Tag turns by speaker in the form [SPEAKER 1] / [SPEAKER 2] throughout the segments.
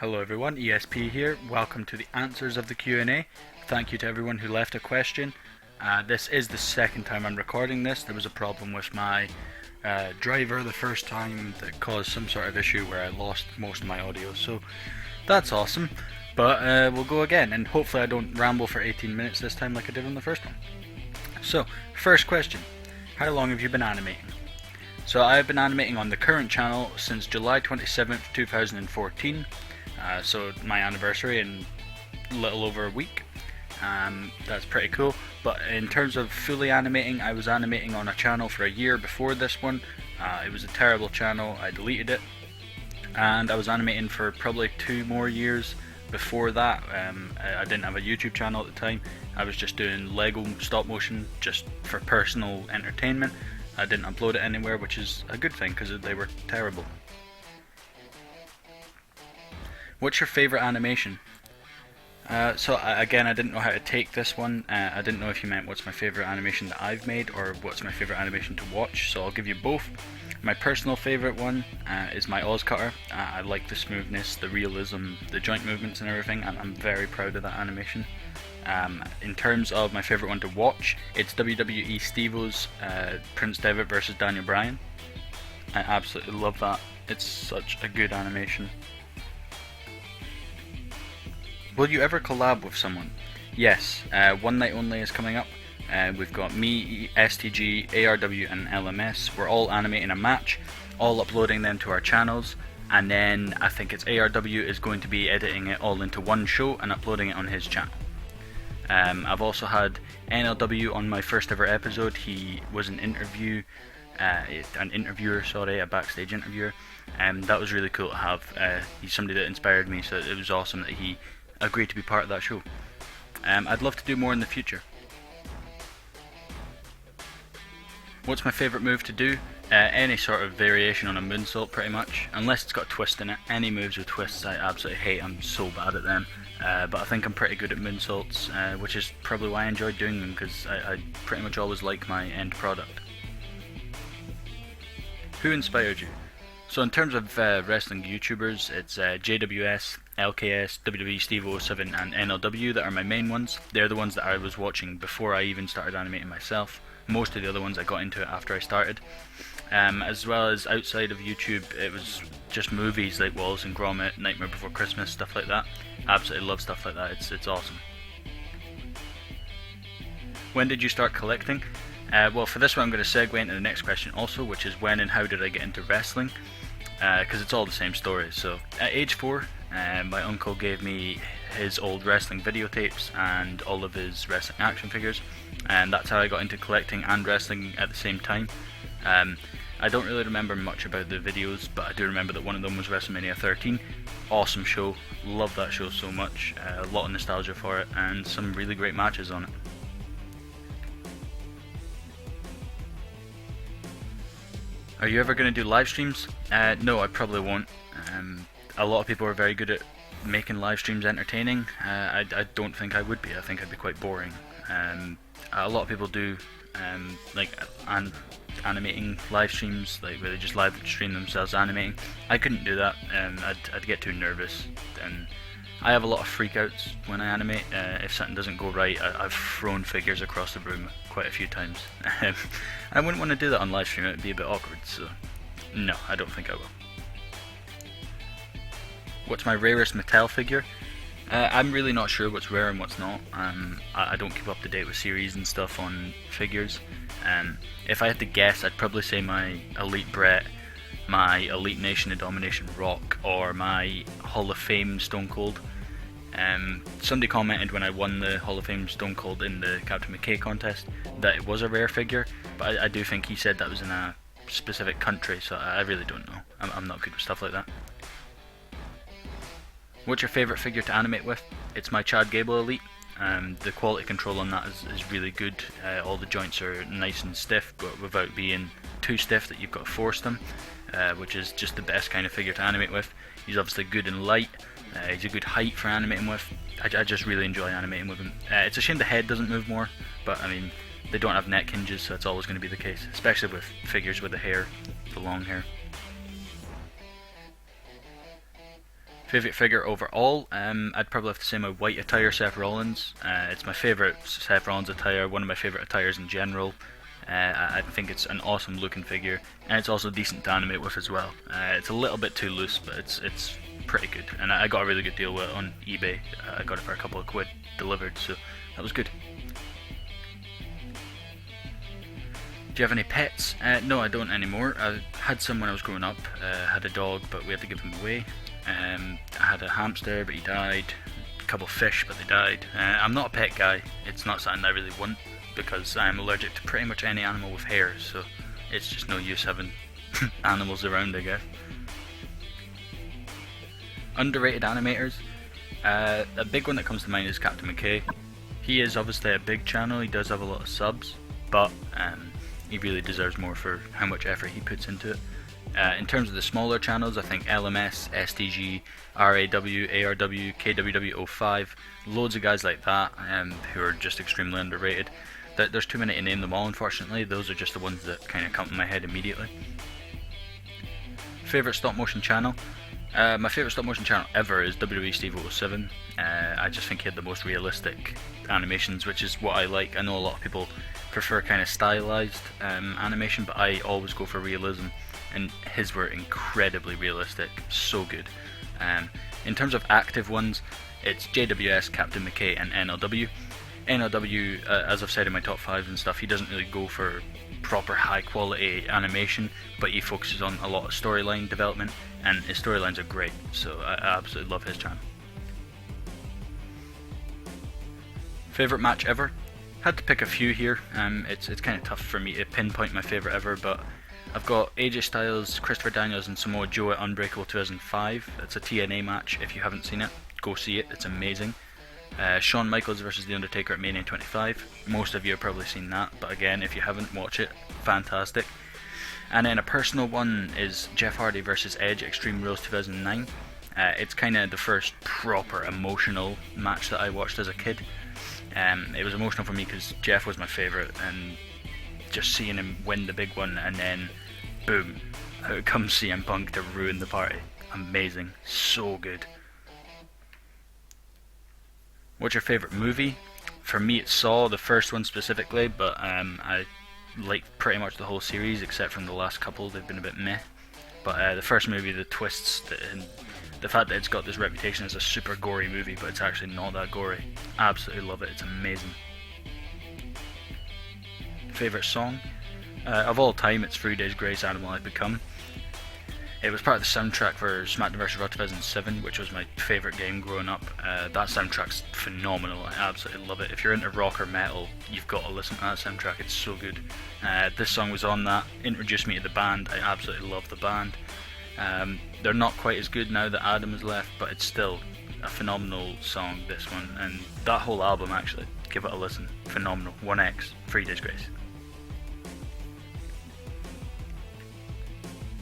[SPEAKER 1] Hello everyone, ESP here. Welcome to the answers of the Q&A. Thank you to everyone who left a question. This is the second time I'm recording this. There was a problem with my driver the first time that caused some sort of issue where I lost most of my audio, so that's awesome. But we'll go again, and hopefully I don't ramble for 18 minutes this time like I did on the first one. So, first question. How long have you been animating? So I've been animating on the current channel since July 27th, 2014. So my anniversary in a little over a week. That's pretty cool. But in terms of fully animating, I was animating on a channel for a year before this one. It was a terrible channel, I deleted it. And I was animating for probably 2 more years before that. I didn't have a YouTube channel at the time. I was just doing Lego stop motion just for personal entertainment. I didn't upload it anywhere, which is a good thing because they were terrible. What's your favourite animation? So again, I didn't know how to take this one. I didn't know if you meant what's my favourite animation that I've made or what's my favourite animation to watch, so I'll give you both. My personal favourite one is my Oz Cutter. I like the smoothness, the realism, the joint movements and everything, and I'm very proud of that animation. In terms of my favourite one to watch, it's WWE Steve-O's Prince Devitt vs Daniel Bryan. I absolutely love that. It's such a good animation. Will you ever collab with someone? Yes, One Night Only is coming up. We've got me, STG, ARW and LMS. We're all animating a match, all uploading them to our channels, and then I think it's ARW is going to be editing it all into one show and uploading it on his channel. I've also had NLW on my first ever episode. He was an interviewer, a backstage interviewer, and that was really cool to have. He's somebody that inspired me, so it was awesome that he agreed to be part of that show. I'd love to do more in the future. What's my favourite move to do? Any sort of variation on a moonsault, pretty much, unless it's got a twist in it. Any moves with twists I absolutely hate. I'm so bad at them. But I think I'm pretty good at moonsaults, which is probably why I enjoy doing them, because I pretty much always like my end product. Who inspired you? So in terms of wrestling YouTubers, it's JWS, LKS, WWE Steve 07 and NLW that are my main ones. They're the ones that I was watching before I even started animating myself. Most of the other ones I got into it after I started. As well as outside of YouTube, it was just movies like Wallace and Gromit, Nightmare Before Christmas, stuff like that. Absolutely love stuff like that, it's awesome. When did you start collecting? Well, for this one I'm going to segue into the next question also, which is when and how did I get into wrestling? Because it's all the same story. So at age 4, my uncle gave me his old wrestling videotapes and all of his wrestling action figures, and that's how I got into collecting and wrestling at the same time. I don't really remember much about the videos, but I do remember that one of them was WrestleMania 13. Awesome show, love that show so much, a lot of nostalgia for it, and some really great matches on it. Are you ever going to do live streams? No, I probably won't. A lot of people are very good at making live streams entertaining. I don't think I would be. I think I'd be quite boring. A lot of people do animating live streams, like where they just live stream themselves animating. I couldn't do that. I'd get too nervous, and I have a lot of freakouts when I animate. If something doesn't go right, I've thrown figures across the room quite a few times. I wouldn't want to do that on live stream. It'd be a bit awkward. So no, I don't think I will. What's my rarest Mattel figure? I'm really not sure what's rare and what's not. I don't keep up to date with series and stuff on figures. If I had to guess, I'd probably say my Elite Brett, my Elite Nation of Domination Rock, or my Hall of Fame Stone Cold. Somebody commented when I won the Hall of Fame Stone Cold in the Captain McKay contest that it was a rare figure, but I do think he said that was in a specific country, so I really don't know. I'm not good with stuff like that. What's your favourite figure to animate with? It's my Chad Gable Elite. The quality control on that is really good. All the joints are nice and stiff, but without being too stiff that you've got to force them, which is just the best kind of figure to animate with. He's obviously good and light. He's a good height for animating with. I just really enjoy animating with him. It's a shame the head doesn't move more, but I mean, they don't have neck hinges, so it's always going to be the case, especially with figures with the hair, the long hair. Favourite figure overall, I'd probably have to say my white attire, Seth Rollins. It's my favourite Seth Rollins attire, one of my favourite attires in general. I think it's an awesome looking figure, and it's also decent to animate with as well. It's a little bit too loose, but it's pretty good, and I got a really good deal with it on eBay. I got it for a couple of quid delivered, so that was good. Do you have any pets? No, I don't anymore. I had some when I was growing up. I had a dog, but we had to give him away. I had a hamster, but he died. A couple of fish, but they died. I'm not a pet guy. It's not something I really want, because I'm allergic to pretty much any animal with hair, so it's just no use having animals around, I guess. Underrated animators. A big one that comes to mind is Captain McKay. He is obviously a big channel, he does have a lot of subs, but he really deserves more for how much effort he puts into it. In terms of the smaller channels, I think LMS, STG, RAW, ARW, KWW05, loads of guys like that who are just extremely underrated. There's too many to name them all, unfortunately. Those are just the ones that kind of come to my head immediately. Favourite stop motion channel? My favourite stop motion channel ever is WWE Steve 07. I just think he had the most realistic animations, which is what I like. I know a lot of people prefer kind of stylized animation, but I always go for realism, and his were incredibly realistic, so good. In terms of active ones, it's JWS, Captain McKay, and NLW. NLW, as I've said in my top 5 and stuff, he doesn't really go for proper high quality animation, but he focuses on a lot of storyline development, and his storylines are great, so I absolutely love his channel. Favourite match ever? Had to pick a few here. It's kind of tough for me to pinpoint my favourite ever, but I've got AJ Styles, Christopher Daniels and Samoa Joe at Unbreakable 2005. It's a TNA match. If you haven't seen it, go see it, it's amazing. Shawn Michaels versus The Undertaker at Mania 25. Most of you have probably seen that, but again, if you haven't, watch it. Fantastic. And then a personal one is Jeff Hardy versus Edge at Extreme Rules 2009. It's kind of the first proper emotional match that I watched as a kid. It was emotional for me because Jeff was my favourite, and just seeing him win the big one, and then boom, out comes CM Punk to ruin the party. Amazing. So good. What's your favourite movie? For me it's Saw, the first one specifically, but I like pretty much the whole series except from the last couple. They've been a bit meh. But the first movie, the twists, the fact that it's got this reputation as a super gory movie, but it's actually not that gory. Absolutely love it, it's amazing. Favourite song? Of all time, it's 3 Days Grace, Animal I've Become. It was part of the soundtrack for SmackDown vs. Raw 2007, which was my favourite game growing up. That soundtrack's phenomenal, I absolutely love it. If you're into rock or metal, you've got to listen to that soundtrack, it's so good. This song was on that, introduced me to the band, I absolutely love the band. They're not quite as good now that Adam has left, but it's still a phenomenal song, this one, and that whole album actually, give it a listen, phenomenal. 1X, 3 Days Grace.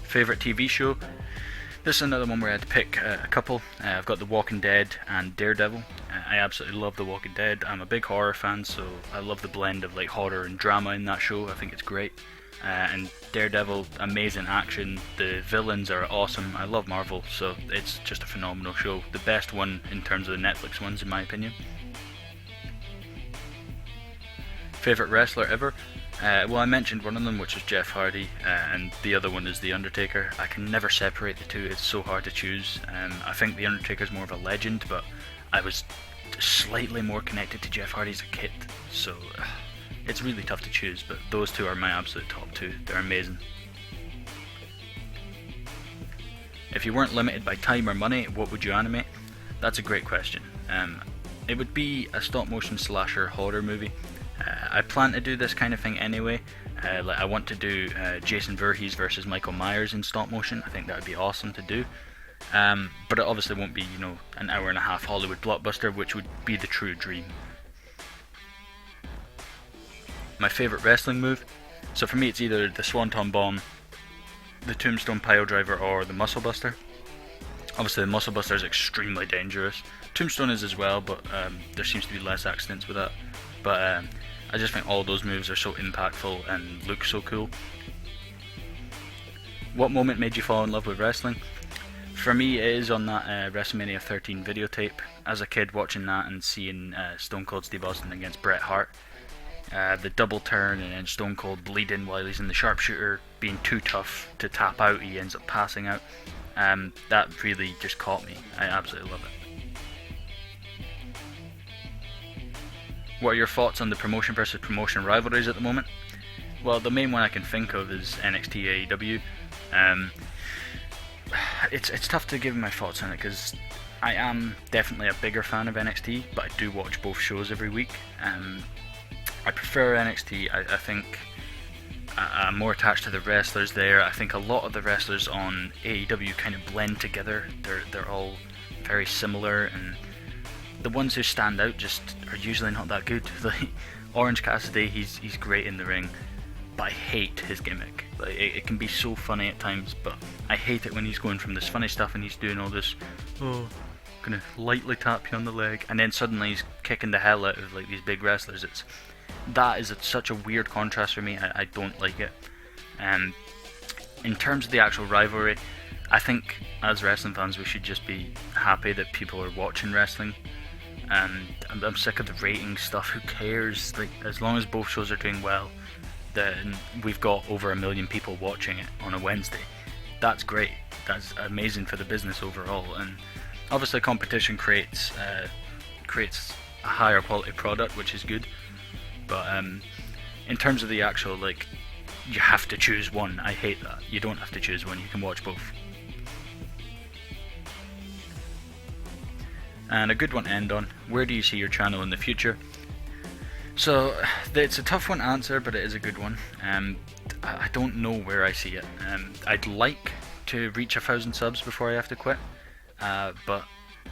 [SPEAKER 1] Favourite TV show? This is another one where I had to pick a couple. I've got The Walking Dead and Daredevil. I absolutely love The Walking Dead. I'm a big horror fan, so I love the blend of like horror and drama in that show. I think it's great. And Daredevil, amazing action. The villains are awesome. I love Marvel, so it's just a phenomenal show. The best one in terms of the Netflix ones, in my opinion. Favourite wrestler ever? Well, I mentioned one of them, which is Jeff Hardy, and the other one is The Undertaker. I can never separate the two, it's so hard to choose. I think The Undertaker's more of a legend, but I was slightly more connected to Jeff Hardy as a kid, so it's really tough to choose, but those two are my absolute top two. They're amazing. If you weren't limited by time or money, what would you animate? That's a great question. It would be a stop motion slasher horror movie. I plan to do this kind of thing anyway. Like I want to do Jason Voorhees versus Michael Myers in stop motion. I think that would be awesome to do. But it obviously won't be, an hour and a half Hollywood blockbuster, which would be the true dream. My favourite wrestling move? So for me it's either the Swanton Bomb, the Tombstone Piledriver, or the Muscle Buster. Obviously the Muscle Buster is extremely dangerous. Tombstone is as well, but there seems to be less accidents with that. But I just think all those moves are so impactful and look so cool. What moment made you fall in love with wrestling? For me, it is on that WrestleMania 13 videotape. As a kid, watching that and seeing Stone Cold Steve Austin against Bret Hart, the double turn and then Stone Cold bleeding while he's in the sharpshooter, being too tough to tap out, he ends up passing out. That really just caught me. I absolutely love it. What are your thoughts on the promotion versus promotion rivalries at the moment? Well, the main one I can think of is NXT AEW. It's tough to give my thoughts on it because I am definitely a bigger fan of NXT, but I do watch both shows every week. I prefer NXT. I think I'm more attached to the wrestlers there. I think a lot of the wrestlers on AEW kind of blend together. They're all very similar, and the ones who stand out just are usually not that good. Like Orange Cassidy, he's great in the ring, but I hate his gimmick. Like it can be so funny at times, but I hate it when he's going from this funny stuff and he's doing all this, gonna lightly tap you on the leg, and then suddenly he's kicking the hell out of like these big wrestlers. That is such a weird contrast for me. I don't like it. In terms of the actual rivalry, I think as wrestling fans we should just be happy that people are watching wrestling. I'm sick of the ratings stuff. Who cares? Like, as long as both shows are doing well, then we've got over 1 million people watching it on a Wednesday. That's great. That's amazing for the business overall. And obviously competition creates a higher quality product, which is good. But in terms of the actual, like, you have to choose one, I hate that. You don't have to choose one, you can watch both. And a good one to end on, where do you see your channel in the future? So, it's a tough one to answer, but it is a good one. I don't know where I see it. I'd like to reach 1,000 subs before I have to quit, but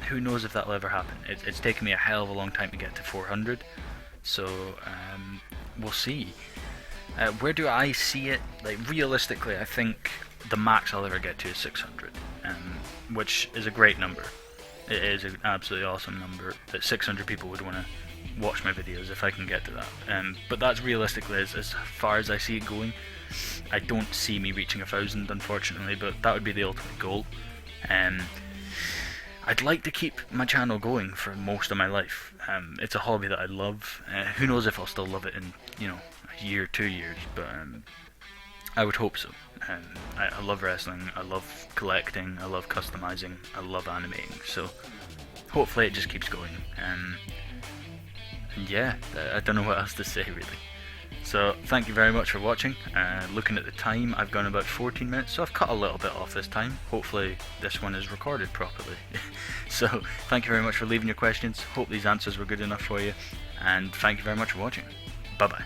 [SPEAKER 1] who knows if that'll ever happen. It's taken me a hell of a long time to get to 400, so we'll see. Where do I see it? Like, realistically, I think the max I'll ever get to is 600, which is a great number. It is an absolutely awesome number that 600 people would want to watch my videos if I can get to that. But that's realistically as far as I see it going. I don't see me reaching 1,000, unfortunately, but that would be the ultimate goal. I'd like to keep my channel going for most of my life. It's a hobby that I love. Who knows if I'll still love it in, a year, 2 years, but I would hope so. I love wrestling, I love collecting, I love customizing, I love animating, so hopefully it just keeps going. And yeah, I don't know what else to say really. So thank you very much for watching. Looking at the time, I've gone about 14 minutes, so I've cut a little bit off this time. Hopefully this one is recorded properly. So thank you very much for leaving your questions. Hope these answers were good enough for you, and thank you very much for watching. Bye bye.